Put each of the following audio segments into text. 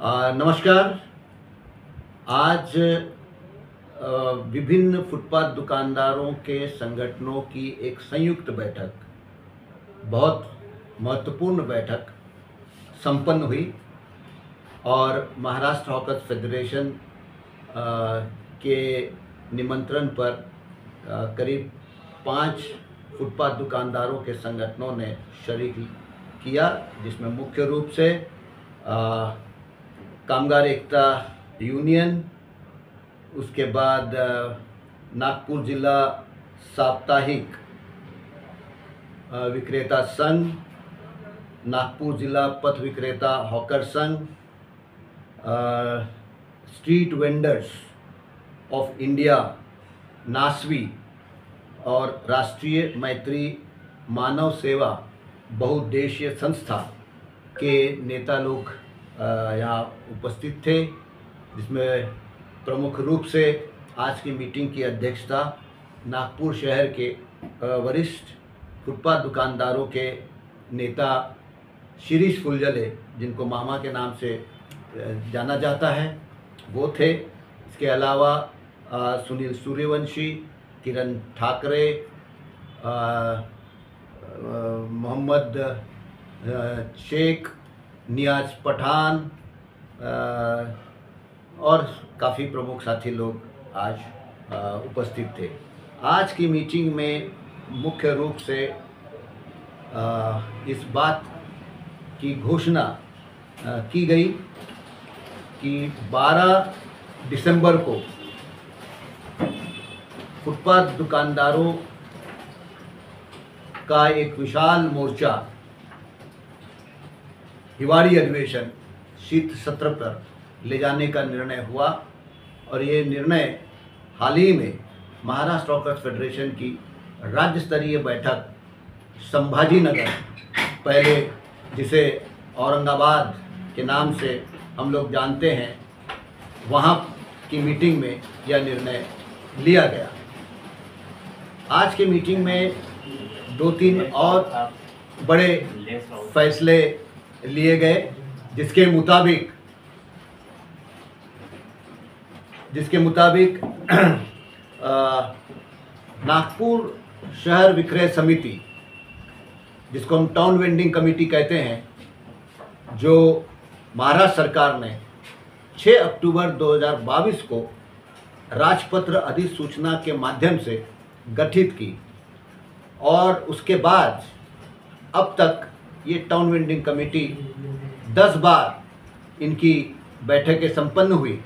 नमस्कार। आज विभिन्न फुटपाथ दुकानदारों के संगठनों की एक संयुक्त बैठक, बहुत महत्वपूर्ण बैठक संपन्न हुई और महाराष्ट्र हॉकर्स फेडरेशन के निमंत्रण पर करीब 5 फुटपाथ दुकानदारों के संगठनों ने शरीक किया, जिसमें मुख्य रूप से कामगार एकता यूनियन, उसके बाद नागपुर जिला साप्ताहिक विक्रेता संघ, नागपुर जिला पथ विक्रेता हॉकर संघ, street vendors of India NASVI और राष्ट्रीय मैत्री मानव सेवा बहुउद्देशीय संस्था के नेता लोग यहाँ उपस्थित थे, जिसमें प्रमुख रूप से आज की मीटिंग की अध्यक्षता नागपुर शहर के वरिष्ठ फुटपाथ दुकानदारों के नेता शिरीष फुलझले, जिनको मामा के नाम से जाना जाता है, वो थे। इसके अलावा सुनील सूर्यवंशी, किरण ठाकरे, मोहम्मद शेख, नियाज पठान और काफ़ी प्रमुख साथी लोग आज उपस्थित थे। आज की मीटिंग में मुख्य रूप से इस बात की घोषणा की गई कि 12 दिसंबर को फुटपाथ दुकानदारों का एक विशाल मोर्चा हिवाड़ी अधिवेशन शीत सत्र पर ले जाने का निर्णय हुआ और ये निर्णय हाल ही में महाराष्ट्र हॉकर्स फेडरेशन की राज्य स्तरीय बैठक संभाजी नगर, पहले जिसे औरंगाबाद के नाम से हम लोग जानते हैं, वहाँ की मीटिंग में यह निर्णय लिया गया। आज की मीटिंग में 2-3 और बड़े फैसले लिए गए, जिसके मुताबिक नागपुर शहर विक्रय समिति, जिसको हम टाउन वेंडिंग कमेटी कहते हैं, जो महाराष्ट्र सरकार ने 6 अक्टूबर 2022 को राजपत्र अधिसूचना के माध्यम से गठित की और उसके बाद अब तक ये टाउन वेंडिंग कमेटी 10 बार इनकी बैठकें संपन्न हुई।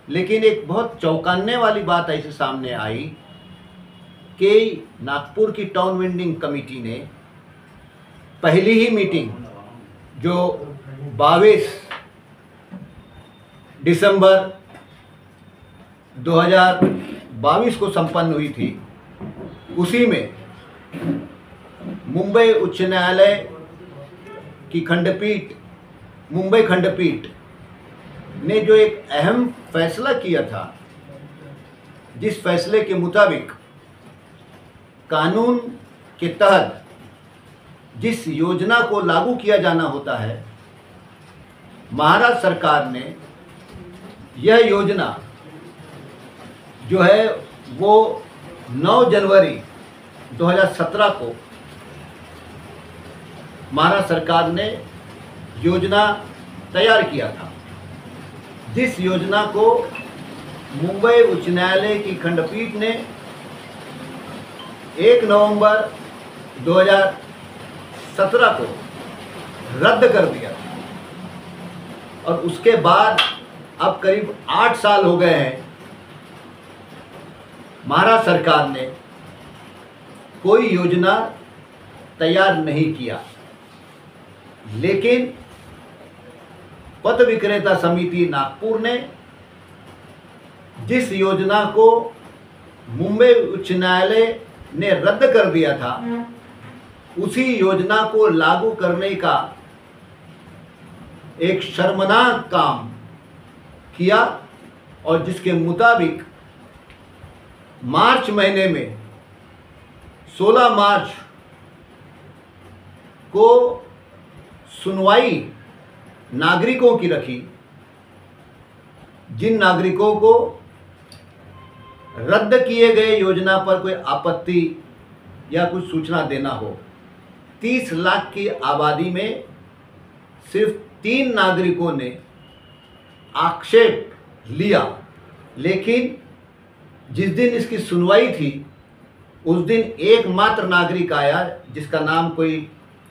लेकिन एक बहुत चौंकाने वाली बात ऐसे सामने आई कि नागपुर की टाउन वेंडिंग कमेटी ने पहली ही मीटिंग, जो 22 दिसंबर 2022 को संपन्न हुई थी, उसी में मुंबई उच्च न्यायालय की मुंबई खंडपीठ ने जो एक अहम फैसला किया था, जिस फैसले के मुताबिक कानून के तहत जिस योजना को लागू किया जाना होता है, महाराष्ट्र सरकार ने यह योजना जो है वो 9 जनवरी 2017 को महाराष्ट्र सरकार ने योजना तैयार किया था, जिस योजना को मुंबई उच्च न्यायालय की खंडपीठ ने 1 नवंबर 2017 को रद्द कर दिया और उसके बाद अब करीब 8 साल हो गए हैं, महाराष्ट्र सरकार ने कोई योजना तैयार नहीं किया। लेकिन पथ विक्रेता समिति नागपुर ने जिस योजना को मुंबई उच्च न्यायालय ने रद्द कर दिया था, उसी योजना को लागू करने का एक शर्मनाक काम किया और जिसके मुताबिक मार्च महीने में 16 मार्च को सुनवाई नागरिकों की रखी जिन नागरिकों को रद्द किए गए योजना पर कोई आपत्ति या कुछ सूचना देना हो, 30 लाख की आबादी में सिर्फ 3 नागरिकों ने आक्षेप लिया। लेकिन जिस दिन इसकी सुनवाई थी उस दिन एकमात्र नागरिक आया जिसका नाम कोई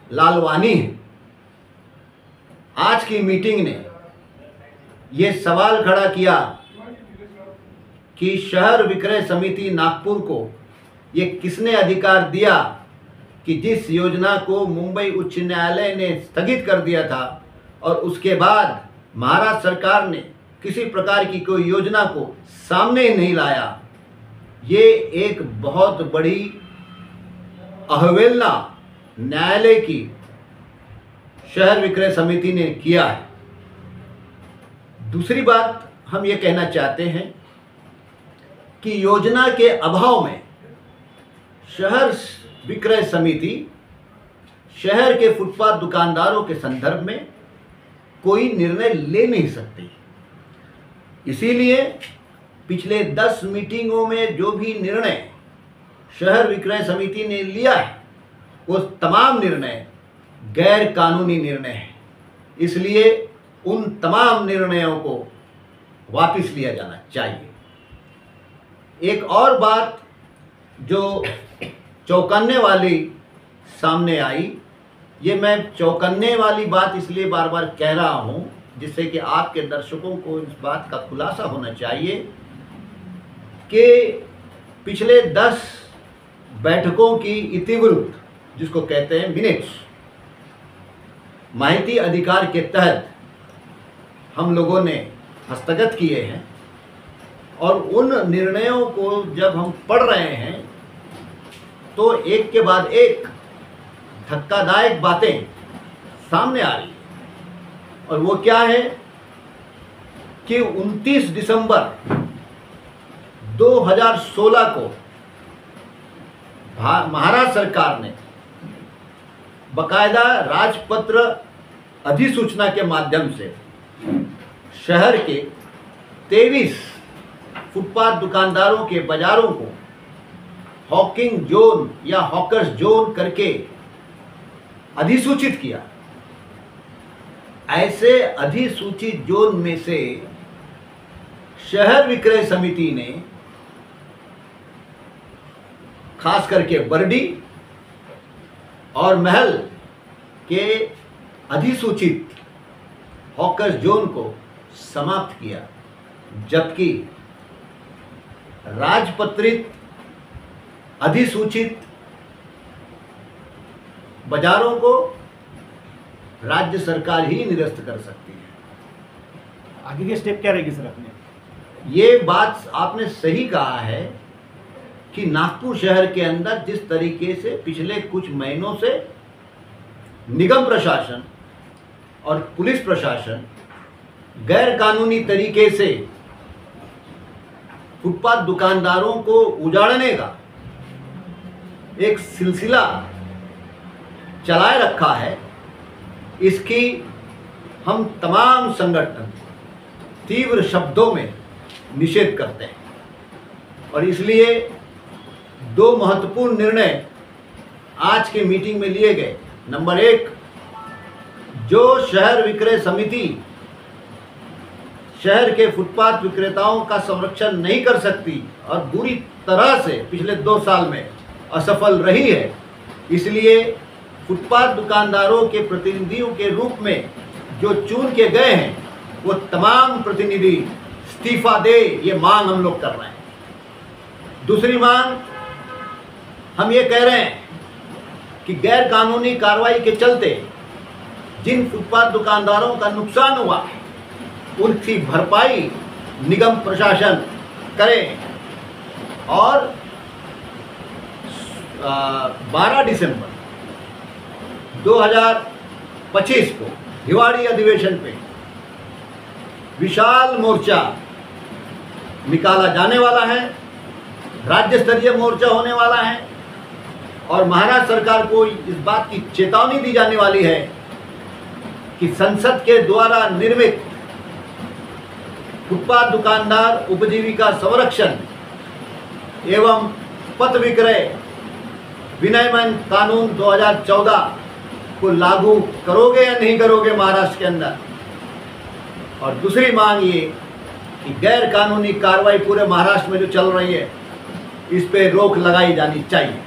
लालवानी है। आज की मीटिंग ने ये सवाल खड़ा किया कि शहर विक्रय समिति नागपुर को ये किसने अधिकार दिया कि जिस योजना को मुंबई उच्च न्यायालय ने स्थगित कर दिया था और उसके बाद महाराष्ट्र सरकार ने किसी प्रकार की कोई योजना को सामने ही नहीं लाया। ये एक बहुत बड़ी अवहेलना न्यायालय की शहर विक्रय समिति ने किया है। दूसरी बात हम ये कहना चाहते हैं कि योजना के अभाव में शहर विक्रय समिति शहर के फुटपाथ दुकानदारों के संदर्भ में कोई निर्णय ले नहीं सकती। इसीलिए पिछले 10 मीटिंगों में जो भी निर्णय शहर विक्रय समिति ने लिया है वो तमाम निर्णय गैर कानूनी निर्णय हैं। इसलिए उन तमाम निर्णयों को वापस लिया जाना चाहिए। एक और बात जो चौंकाने वाली सामने आई, ये मैं चौंकाने वाली बात इसलिए बार बार कह रहा हूँ जिससे कि आपके दर्शकों को इस बात का खुलासा होना चाहिए कि पिछले 10 बैठकों की इतिवृत्त, जिसको कहते हैं मिनट्स, माहिती अधिकार के तहत हम लोगों ने हस्तगत किए हैं और उन निर्णयों को जब हम पढ़ रहे हैं तो एक के बाद एक धक्कादायक बातें सामने आ रही हैं। और वो क्या है कि 29 दिसंबर 2016 को महाराष्ट्र सरकार ने बकायदा राजपत्र अधिसूचना के माध्यम से शहर के 23 फुटपाथ दुकानदारों के बाजारों को हॉकिंग जोन या हॉकर्स जोन करके अधिसूचित किया। ऐसे अधिसूचित जोन में से शहर विक्रय समिति ने खास करके बरडी और महल के अधिसूचित हॉकर्स जोन को समाप्त किया, जबकि राजपत्रित अधिसूचित बाजारों को राज्य सरकार ही निरस्त कर सकती है। आगे के स्टेप क्या रहेगी सर अपने? ये बात आपने सही कहा है कि नागपुर शहर के अंदर जिस तरीके से पिछले कुछ महीनों से निगम प्रशासन और पुलिस प्रशासन गैर कानूनी तरीके से फुटपाथ दुकानदारों को उजाड़ने का एक सिलसिला चलाए रखा है, इसकी हम तमाम संगठन तीव्र शब्दों में निषेध करते हैं। और इसलिए 2 महत्वपूर्ण निर्णय आज के मीटिंग में लिए गए। नंबर 1, जो शहर विक्रय समिति शहर के फुटपाथ विक्रेताओं का संरक्षण नहीं कर सकती और बुरी तरह से पिछले 2 साल में असफल रही है, इसलिए फुटपाथ दुकानदारों के प्रतिनिधियों के रूप में जो चुन के गए हैं वो तमाम प्रतिनिधि इस्तीफा दे, ये मांग हम लोग कर रहे हैं। दूसरी मांग हम ये कह रहे हैं कि गैर कानूनी कार्रवाई के चलते जिन फुटपाथ दुकानदारों का नुकसान हुआ उनकी भरपाई निगम प्रशासन करे और 12 दिसंबर 2025 को हिवाड़ी अधिवेशन पे विशाल मोर्चा निकाला जाने वाला है, राज्य स्तरीय मोर्चा होने वाला है और महाराष्ट्र सरकार को इस बात की चेतावनी दी जाने वाली है कि संसद के द्वारा निर्मित फुटपाथ दुकानदार उपजीविका संरक्षण एवं पथ विक्रय विनियमन कानून 2014 को लागू करोगे या नहीं करोगे महाराष्ट्र के अंदर। और दूसरी मांग ये कि गैर कानूनी कार्रवाई पूरे महाराष्ट्र में जो चल रही है इस पे रोक लगाई जानी चाहिए।